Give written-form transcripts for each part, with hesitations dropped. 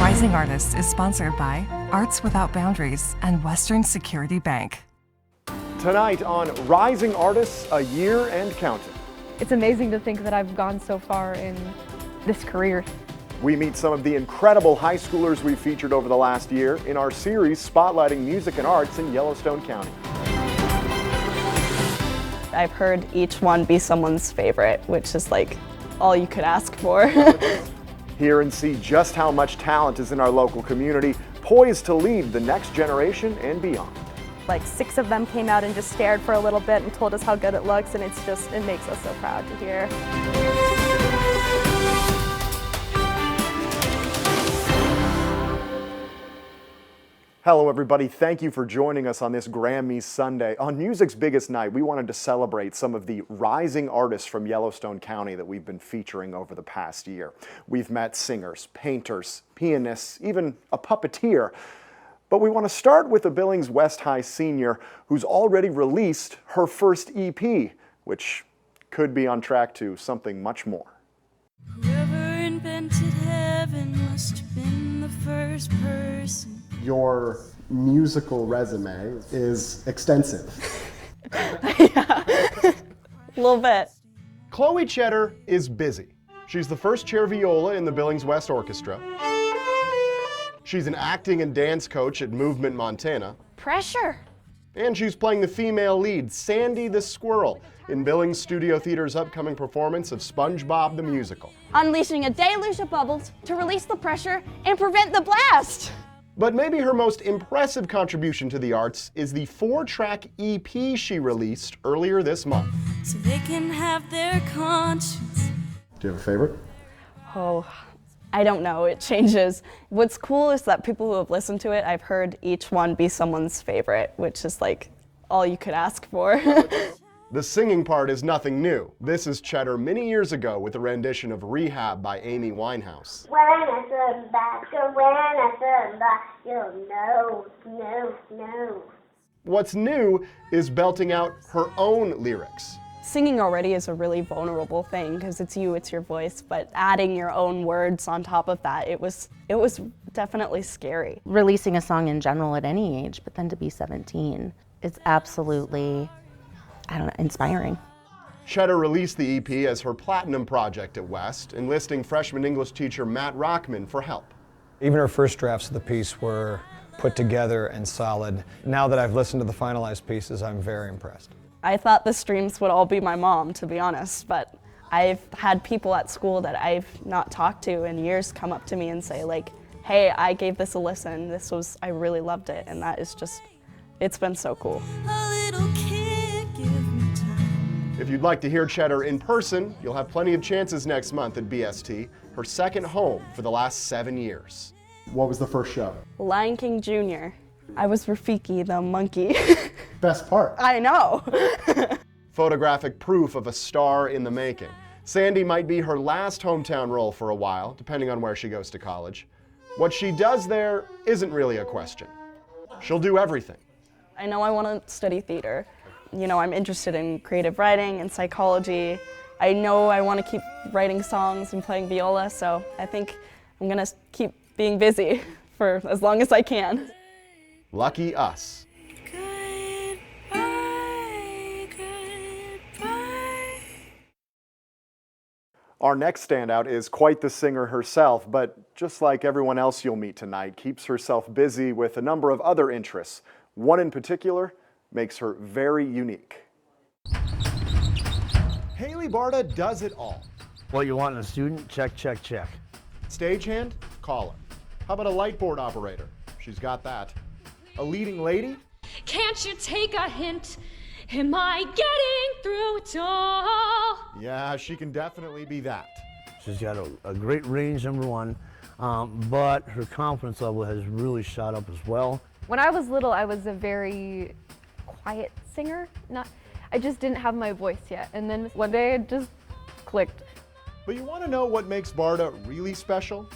Rising Artists is sponsored by Arts Without Boundaries and Western Security Bank. Tonight on Rising Artists, a year and counting. It's amazing to think that I've gone so far in this career. We meet some of the incredible high schoolers we've featured over the last year in our series spotlighting music and arts in Yellowstone County. I've heard each one be someone's favorite, which is like all you could ask for. Hear and see just how much talent is in our local community, poised to lead the next generation and beyond. Like 6 of them came out and just stared for a little bit and told us how good it looks, and it makes us so proud to hear. Hello everybody, thank you for joining us on this Grammy Sunday. On music's biggest night, we wanted to celebrate some of the rising artists from Yellowstone County that we've been featuring over the past year. We've met singers, painters, pianists, even a puppeteer. But we want to start with a Billings West High senior who's already released her first EP, which could be on track to something much more. Whoever invented heaven must have been the first person. Your musical resume is extensive. Yeah, a little bit. Chloe Cheddar is busy. She's the first chair viola in the Billings West Orchestra. She's an acting and dance coach at Movement Montana. Pressure! And she's playing the female lead, Sandy the Squirrel, in Billings Studio Theater's upcoming performance of SpongeBob the Musical. Unleashing a deluge of bubbles to release the pressure and prevent the blast! But maybe her most impressive contribution to the arts is the 4-track EP she released earlier this month. So they can have their conscience. Do you have a favorite? Oh, I don't know, it changes. What's cool is that people who have listened to it, I've heard each one be someone's favorite, which is like all you could ask for. The singing part is nothing new. This is Cheddar many years ago with a rendition of Rehab by Amy Winehouse. When I turn back, or when I turn back, you'll know. What's new is belting out her own lyrics. Singing already is a really vulnerable thing because it's you, it's your voice, but adding your own words on top of that, it was definitely scary. Releasing a song in general at any age, but then to be 17 is absolutely, inspiring. Cheddar released the EP as her platinum project at West, enlisting freshman English teacher Matt Rockman for help. Even her first drafts of the piece were put together and solid. Now that I've listened to the finalized pieces, I'm very impressed. I thought the streams would all be my mom, to be honest, but I've had people at school that I've not talked to in years come up to me and say like, hey, I gave this a listen, I really loved it, and that is just, it's been so cool. A little kid, give me time. If you'd like to hear Cheddar in person, you'll have plenty of chances next month at BST, her second home for the last 7 years. What was the first show? Lion King Jr. I was Rafiki, the monkey. Best part. I know. Photographic proof of a star in the making. Sandy might be her last hometown role for a while, depending on where she goes to college. What she does there isn't really a question. She'll do everything. I know I want to study theater. You know, I'm interested in creative writing and psychology. I know I want to keep writing songs and playing viola, so I think I'm going to keep being busy for as long as I can. Lucky us. Goodbye. Our next standout is quite the singer herself, but just like everyone else you'll meet tonight, keeps herself busy with a number of other interests. One in particular makes her very unique. Haley Barta does it all. What you want in a student? Check, check, check. Stagehand? Call her. How about a lightboard operator? She's got that. A leading lady? Can't you take a hint? Am I getting through it all? Yeah, she can definitely be that. She's got a great range, number one, but her confidence level has really shot up as well. When I was little, I was a very quiet singer. I just didn't have my voice yet. And then one day it just clicked. But you want to know what makes Barta really special?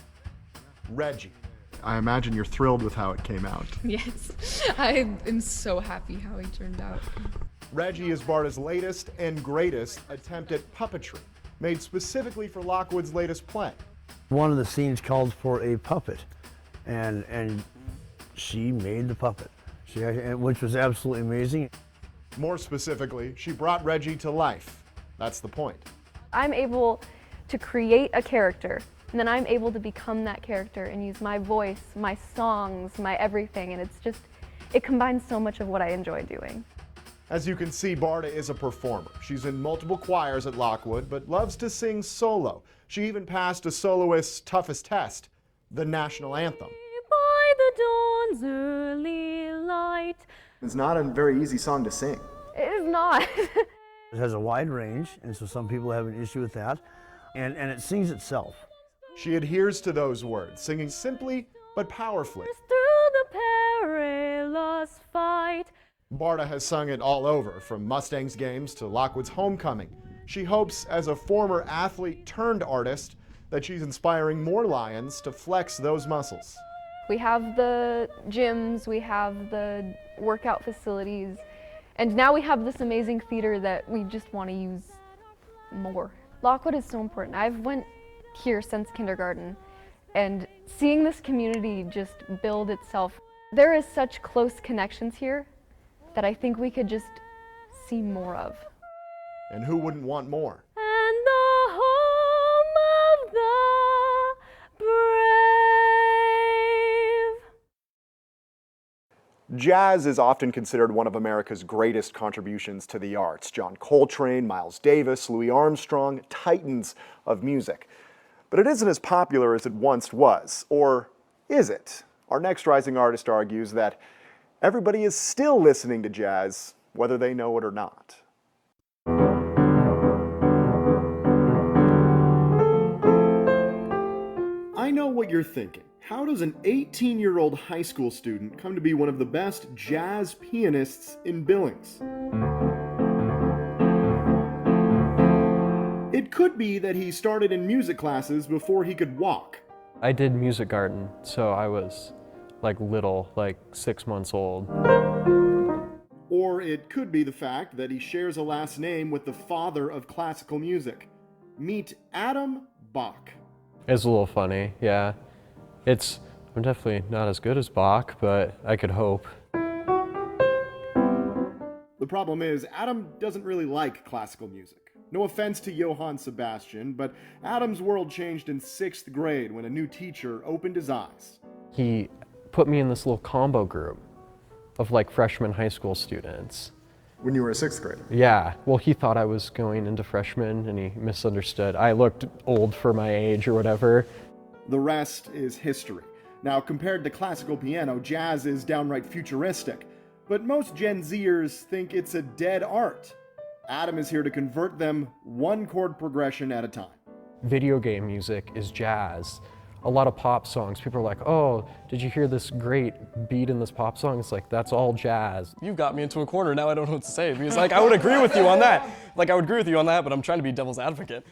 Reggie. I imagine you're thrilled with how it came out. Yes, I am so happy how he turned out. Reggie is Barta's latest and greatest attempt at puppetry, made specifically for Lockwood's latest play. One of the scenes called for a puppet, and she made the puppet, which was absolutely amazing. More specifically, she brought Reggie to life. That's the point. I'm able to create a character, and then I'm able to become that character and use my voice, my songs, my everything, and it combines so much of what I enjoy doing. As you can see, Barda is a performer. She's in multiple choirs at Lockwood, but loves to sing solo. She even passed a soloist's toughest test, the national anthem. By the dawn's early light. It's not a very easy song to sing. It is not. It has a wide range, and so some people have an issue with that, and it sings itself. She adheres to those words, singing simply but powerfully. Through the perilous fight. Barda has sung it all over, from Mustangs games to Lockwood's homecoming. She hopes, as a former athlete turned artist, that she's inspiring more Lions to flex those muscles. We have the gyms, we have the workout facilities, and now we have this amazing theater that we just want to use more. Lockwood is so important. I've went here since kindergarten, and seeing this community just build itself, there is such close connections here that I think we could just see more of. And who wouldn't want more? And the home of the brave. Jazz is often considered one of America's greatest contributions to the arts. John Coltrane, Miles Davis, Louis Armstrong, titans of music. But it isn't as popular as it once was, or is it? Our next rising artist argues that everybody is still listening to jazz, whether they know it or not. I know what you're thinking. How does an 18-year-old high school student come to be one of the best jazz pianists in Billings? It could be that he started in music classes before he could walk. I did music garden, so I was little, 6 months old. Or it could be the fact that he shares a last name with the father of classical music. Meet Adam Bach. It's a little funny, yeah. I'm definitely not as good as Bach, but I could hope. The problem is, Adam doesn't really like classical music. No offense to Johann Sebastian, but Adam's world changed in 6th grade when a new teacher opened his eyes. He put me in this little combo group of freshman high school students. When you were a 6th grader? Yeah, well, he thought I was going into freshman and he misunderstood. I looked old for my age or whatever. The rest is history. Now, compared to classical piano, jazz is downright futuristic, but most Gen Zers think it's a dead art. Adam is here to convert them one chord progression at a time. Video game music is jazz. A lot of pop songs, people are like, oh, did you hear this great beat in this pop song? It's that's all jazz. You've got me into a corner, now I don't know what to say. Because I would agree with you on that. I would agree with you on that, but I'm trying to be devil's advocate.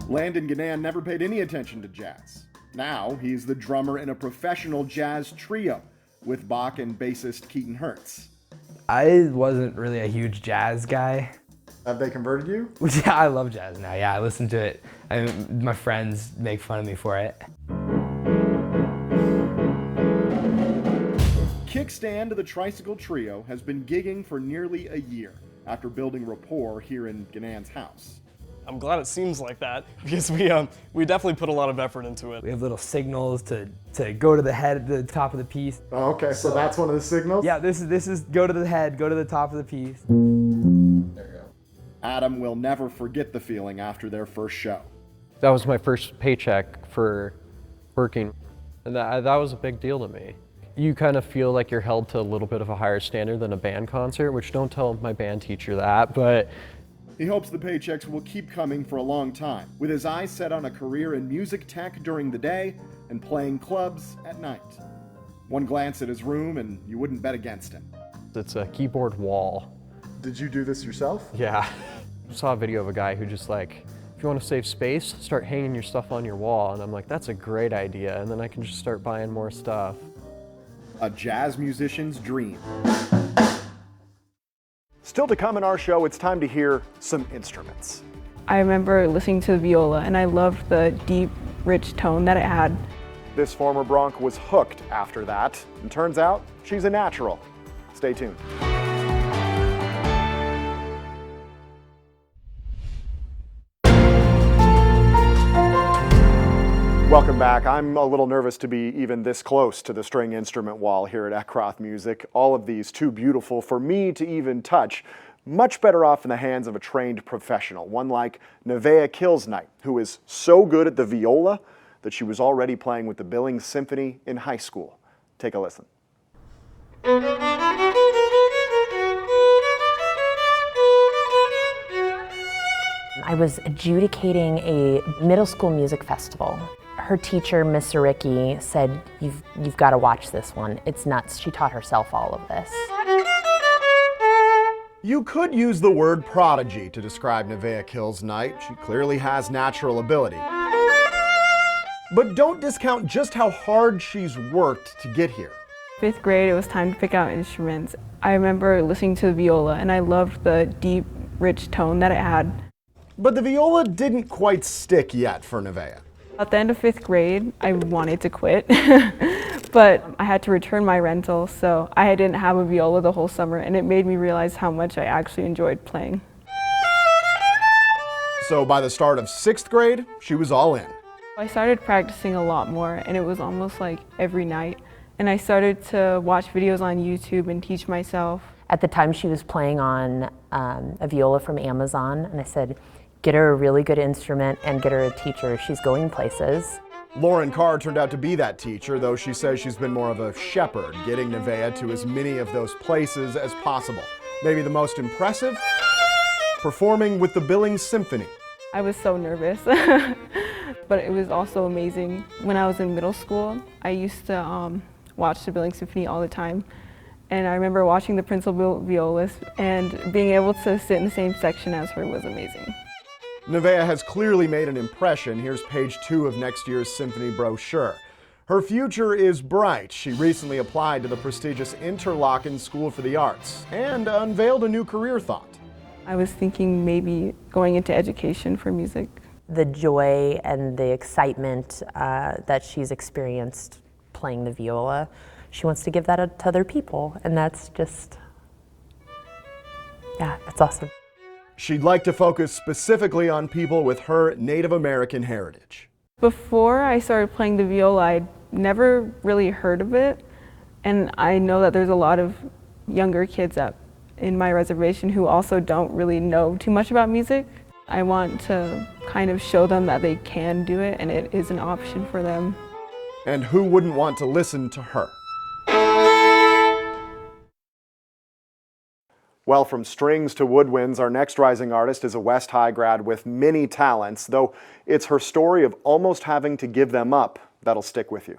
Landon Gannan never paid any attention to jazz. Now, he's the drummer in a professional jazz trio with Bach and bassist Keaton Hertz. I wasn't really a huge jazz guy. Have they converted you? Yeah, I love jazz now. Yeah, I listen to it. My friends make fun of me for it. Kickstand, the Tricycle Trio, has been gigging for nearly a year after building rapport here in Gannan's house. I'm glad it seems like that because we definitely put a lot of effort into it. We have little signals to go to the head at the top of the piece. Oh, okay, so that's one of the signals? Yeah, this is go to the head, go to the top of the piece. There you go. Adam will never forget the feeling after their first show. That was my first paycheck for working, and that was a big deal to me. You kind of feel like you're held to a little bit of a higher standard than a band concert, which don't tell my band teacher that, but he hopes the paychecks will keep coming for a long time, with his eyes set on a career in music tech during the day and playing clubs at night. One glance at his room and you wouldn't bet against him. It's a keyboard wall. Did you do this yourself? Yeah. I saw a video of a guy who just if you want to save space, start hanging your stuff on your wall. And I'm like, that's a great idea. And then I can just start buying more stuff. A jazz musician's dream. Still to come in our show, it's time to hear some instruments. I remember listening to the viola and I loved the deep, rich tone that it had. This former Bronc was hooked after that, and turns out she's a natural. Stay tuned. Welcome back. I'm a little nervous to be even this close to the string instrument wall here at Eckroth Music. All of these too beautiful for me to even touch. Much better off in the hands of a trained professional, one like Nevaeh Kilsnight, who is so good at the viola that she was already playing with the Billings Symphony in high school. Take a listen. I was adjudicating a middle school music festival. Her teacher, Miss Saricki, said, you've got to watch this one. It's nuts. She taught herself all of this. You could use the word prodigy to describe Nevaeh Kilsnight. She clearly has natural ability. But don't discount just how hard she's worked to get here. 5th grade, it was time to pick out instruments. I remember listening to the viola, and I loved the deep, rich tone that it had. But the viola didn't quite stick yet for Nevaeh. At the end of 5th grade, I wanted to quit, but I had to return my rental, so I didn't have a viola the whole summer, and it made me realize how much I actually enjoyed playing. So by the start of 6th grade, she was all in. I started practicing a lot more, and it was almost like every night, and I started to watch videos on YouTube and teach myself. At the time, she was playing on a viola from Amazon, and I said, get her a really good instrument and get her a teacher. She's going places. Lauren Carr turned out to be that teacher, though she says she's been more of a shepherd, getting Nevaeh to as many of those places as possible. Maybe the most impressive? Performing with the Billings Symphony. I was so nervous, but it was also amazing. When I was in middle school, I used to watch the Billings Symphony all the time. And I remember watching the principal violist, and being able to sit in the same section as her was amazing. Nevaeh has clearly made an impression. Here's page 2 of next year's symphony brochure. Her future is bright. She recently applied to the prestigious Interlochen School for the Arts and unveiled a new career thought. I was thinking maybe going into education for music. The joy and the excitement that she's experienced playing the viola, she wants to give that to other people, and that's just, yeah, that's awesome. She'd like to focus specifically on people with her Native American heritage. Before I started playing the viola, I'd never really heard of it, and I know that there's a lot of younger kids in my reservation who also don't really know too much about music. I want to kind of show them that they can do it and it is an option for them. And who wouldn't want to listen to her? Well, from strings to woodwinds, our next rising artist is a West High grad with many talents, though it's her story of almost having to give them up that'll stick with you.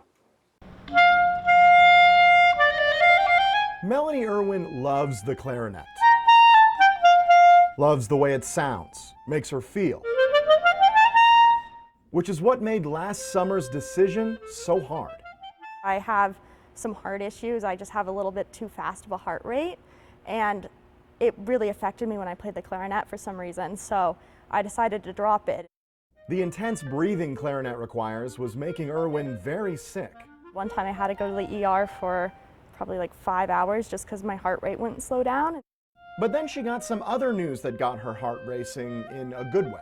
Melanie Irwin loves the clarinet. Loves the way it sounds, makes her feel. Which is what made last summer's decision so hard. I have some heart issues. I just have a little bit too fast of a heart rate, and it really affected me when I played the clarinet for some reason, so I decided to drop it. The intense breathing clarinet requires was making Irwin very sick. One time I had to go to the ER for probably like 5 hours just because my heart rate wouldn't slow down. But then she got some other news that got her heart racing in a good way.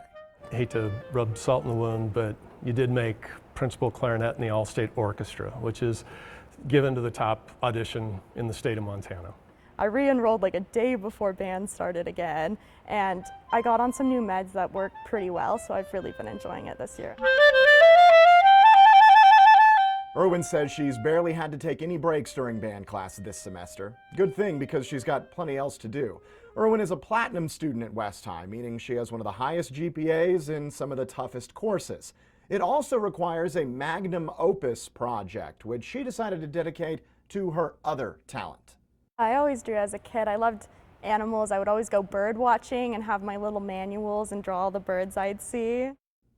I hate to rub salt in the wound, but you did make principal clarinet in the All-State Orchestra, which is given to the top audition in the state of Montana. I re-enrolled like a day before band started again, and I got on some new meds that work pretty well, so I've really been enjoying it this year. Irwin says she's barely had to take any breaks during band class this semester. Good thing, because she's got plenty else to do. Irwin is a platinum student at West High, meaning she has one of the highest GPAs in some of the toughest courses. It also requires a magnum opus project, which she decided to dedicate to her other talent. I always drew as a kid. I loved animals. I would always go bird watching and have my little manuals and draw all the birds I'd see.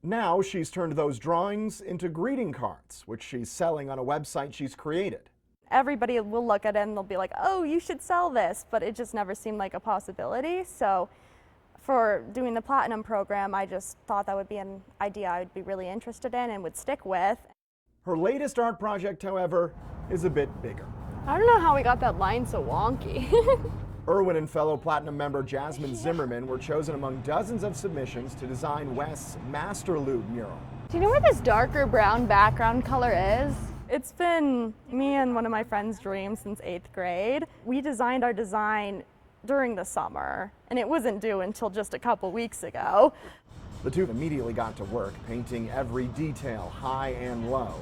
Now she's turned those drawings into greeting cards, which she's selling on a website she's created. Everybody will look at it and they'll be like, oh, you should sell this, but it just never seemed like a possibility. So for doing the Platinum program, I just thought that would be an idea I would be really interested in and would stick with. Her latest art project, however, is a bit bigger. I don't know how we got that line so wonky. Irwin and fellow Platinum member Jasmine Zimmerman were chosen among dozens of submissions to design West's Masterlube mural. Do you know where this darker brown background color is? It's been me and one of my friends' dreams since 8th grade. We designed our design during the summer, and it wasn't due until just a couple weeks ago. The two immediately got to work, painting every detail, high and low.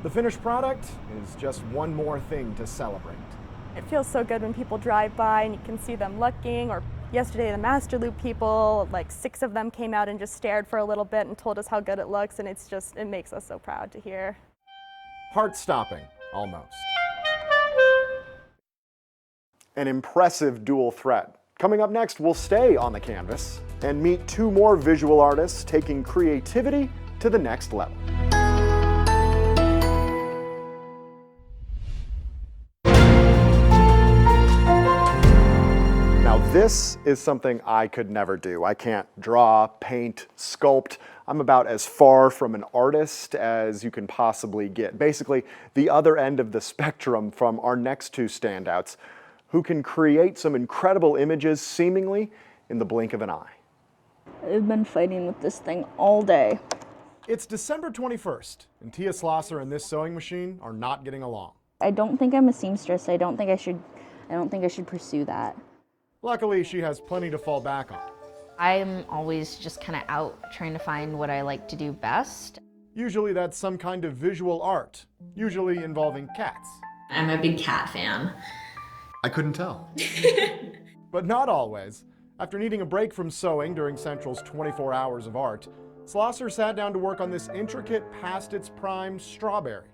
The finished product is just one more thing to celebrate. It feels so good when people drive by and you can see them looking, or yesterday the Masterlube people, like 6 of them came out and just stared for a little bit and told us how good it looks, and it makes us so proud to hear. Heart-stopping, almost. An impressive dual threat. Coming up next, we'll stay on the canvas and meet 2 more visual artists taking creativity to the next level. Now, this is something I could never do. I can't draw, paint, sculpt. I'm about as far from an artist as you can possibly get. Basically, the other end of the spectrum from our next 2 standouts, who can create some incredible images seemingly in the blink of an eye. I've been fighting with this thing all day. It's December 21st, and Tia Slosser and this sewing machine are not getting along. I don't think I'm a seamstress. I don't think I should pursue that. Luckily, she has plenty to fall back on. I'm always just kind of out trying to find what I like to do best. Usually that's some kind of visual art, usually involving cats. I'm a big cat fan. I couldn't tell. But not always. After needing a break from sewing during Central's 24 hours of art, Slosser sat down to work on this intricate, past its prime strawberry.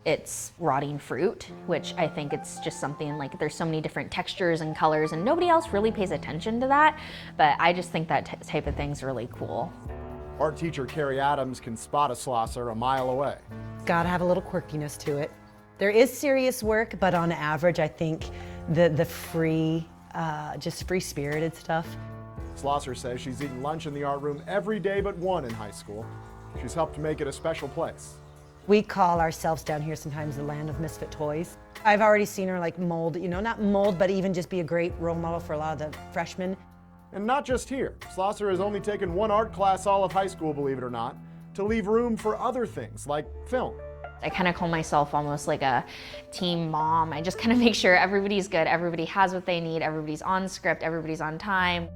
It's rotting fruit, which I think it's just something like there's so many different textures and colors and nobody else really pays attention to that, but I just think that type of thing's really cool. Art teacher Carrie Adams can spot a Slosser a mile away. Gotta have a little quirkiness to it. There is serious work, but on average I think the free, just free-spirited stuff. Slosser says she's eaten lunch in the art room every day but one in high school. She's helped make it a special place. We call ourselves down here sometimes the land of misfit toys. I've already seen her like mold, not mold, but even just be a great role model for a lot of the freshmen. And not just here. Slosser has only taken one art class all of high school, believe it or not, to leave room for other things like film. I kind of call myself almost like a team mom. I just kind of make sure everybody's good, everybody has what they need, everybody's on script, everybody's on time.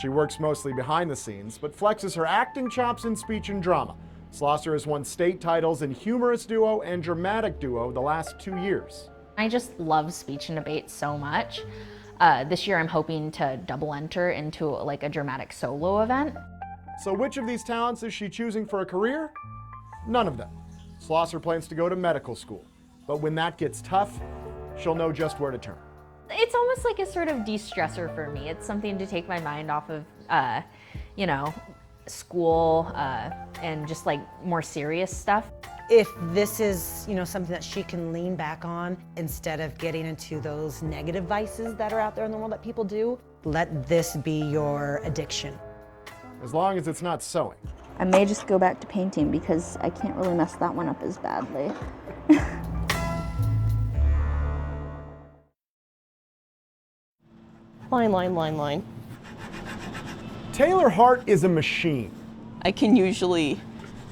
She works mostly behind the scenes, but flexes her acting chops in speech and drama. Slosser has won state titles in humorous duo and dramatic duo the last 2 years. I just love speech and debate so much. This year I'm hoping to double enter into like a dramatic solo event. So which of these talents is she choosing for a career? None of them. Slosser plans to go to medical school, but when that gets tough, she'll know just where to turn. It's almost like a sort of de-stressor for me. It's something to take my mind off of, school and just like more serious stuff. If this is, something that she can lean back on instead of getting into those negative vices that are out there in the world that people do, let this be your addiction. As long as it's not sewing. I may just go back to painting because I can't really mess that one up as badly. Line. Taylor Hart is a machine. I can usually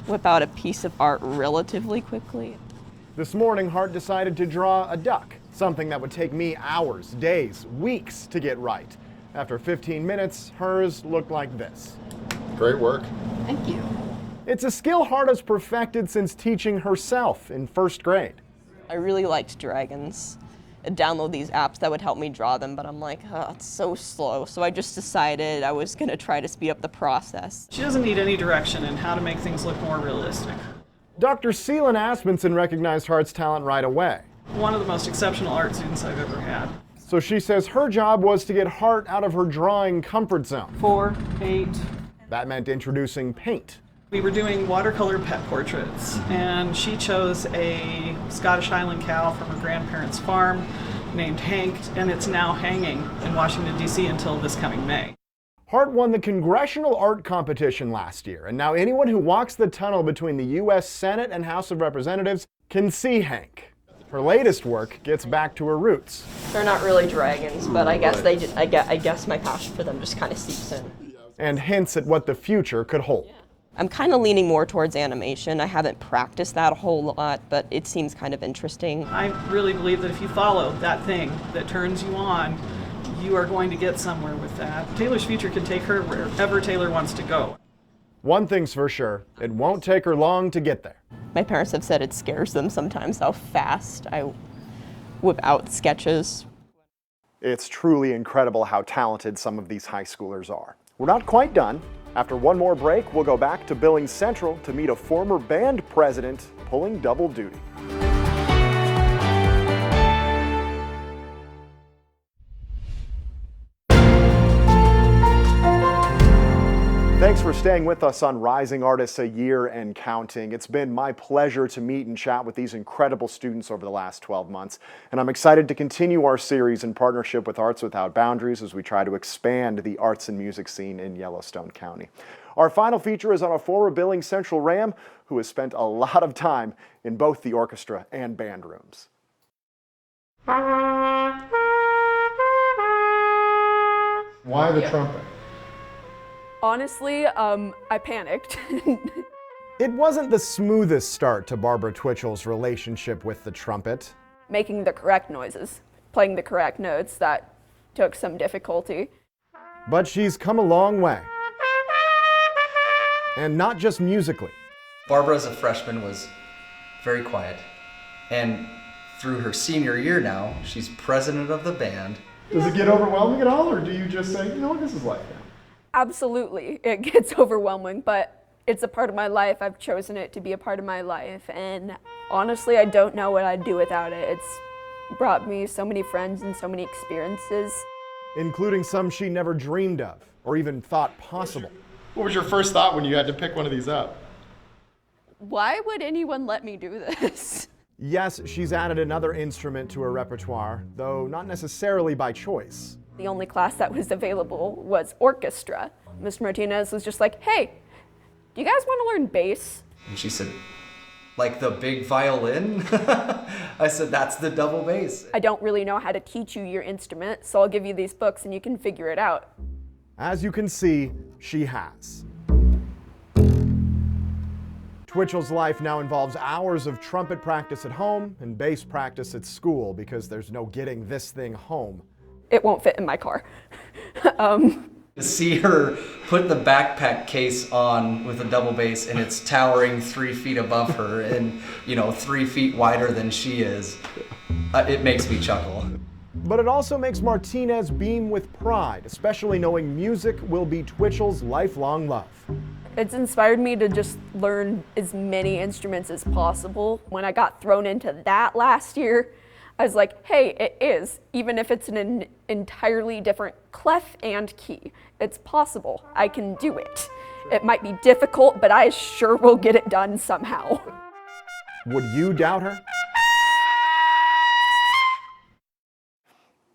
whip out a piece of art relatively quickly. This morning, Hart decided to draw a duck, something that would take me hours, days, weeks to get right. After 15 minutes, hers looked like this. Great work. Thank you. It's a skill Hart has perfected since teaching herself in first grade. I really liked dragons. I'd download these apps that would help me draw them, but I'm like, it's so slow. So I just decided I was gonna try to speed up the process. She doesn't need any direction in how to make things look more realistic. Dr. Seelan Asmunsen recognized Hart's talent right away. One of the most exceptional art students I've ever had. So she says her job was to get Hart out of her drawing comfort zone. 4, 8. That meant introducing paint. We were doing watercolor pet portraits, and she chose a Scottish Highland cow from her grandparents' farm named Hank, and it's now hanging in Washington, D.C. until this coming May. Hart won the congressional art competition last year, and now anyone who walks the tunnel between the U.S. Senate and House of Representatives can see Hank. Her latest work gets back to her roots. They're not really dragons, but I guess I guess my passion for them just kind of seeps in. And hints at what the future could hold. I'm kind of leaning more towards animation. I haven't practiced that a whole lot, but it seems kind of interesting. I really believe that if you follow that thing that turns you on, you are going to get somewhere with that. Taylor's future can take her wherever Taylor wants to go. One thing's for sure, it won't take her long to get there. My parents have said it scares them sometimes how fast I whip out sketches. It's truly incredible how talented some of these high schoolers are. We're not quite done. After one more break, we'll go back to Billings Central to meet a former band president pulling double duty. Thanks for staying with us on Rising Artists a Year and Counting. It's been my pleasure to meet and chat with these incredible students over the last 12 months, and I'm excited to continue our series in partnership with Arts Without Boundaries as we try to expand the arts and music scene in Yellowstone County. Our final feature is on a former Billings Central Ram who has spent a lot of time in both the orchestra and band rooms. Why the trumpet? Honestly, I panicked. It wasn't the smoothest start to Barbara Twitchell's relationship with the trumpet. Making the correct noises, playing the correct notes, that took some difficulty. But she's come a long way. And not just musically. Barbara as a freshman was very quiet. And through her senior year now, she's president of the band. Does it get overwhelming at all, or do you just say, you know what, this is life now? Absolutely, it gets overwhelming, but it's a part of my life. I've chosen it to be a part of my life, and honestly, I don't know what I'd do without it. It's brought me so many friends and so many experiences. Including some she never dreamed of, or even thought possible. What was your first thought when you had to pick one of these up? Why would anyone let me do this? Yes, she's added another instrument to her repertoire, though not necessarily by choice. The only class that was available was orchestra. Mr. Martinez was just like, hey, do you guys want to learn bass? And she said, like the big violin? I said, that's the double bass. I don't really know how to teach you your instrument, so I'll give you these books and you can figure it out. As you can see, she has. Twitchell's life now involves hours of trumpet practice at home and bass practice at school because there's no getting this thing home. It won't fit in my car. To see her put the backpack case on with a double bass and it's towering 3 feet above her and, 3 feet wider than she is, it makes me chuckle. But it also makes Martinez beam with pride, especially knowing music will be Twitchell's lifelong love. It's inspired me to just learn as many instruments as possible. When I got thrown into that last year, I was like, hey, it is, even if it's an entirely different clef and key. It's possible. I can do it. It might be difficult, but I sure will get it done somehow. Would you doubt her?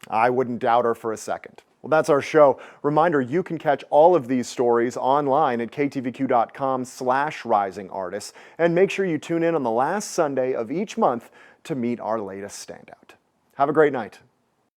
I wouldn't doubt her for a second. Well, that's our show. Reminder, you can catch all of these stories online at ktvq.com/risingartists, and make sure you tune in on the last Sunday of each month to meet our latest standout. Have a great night.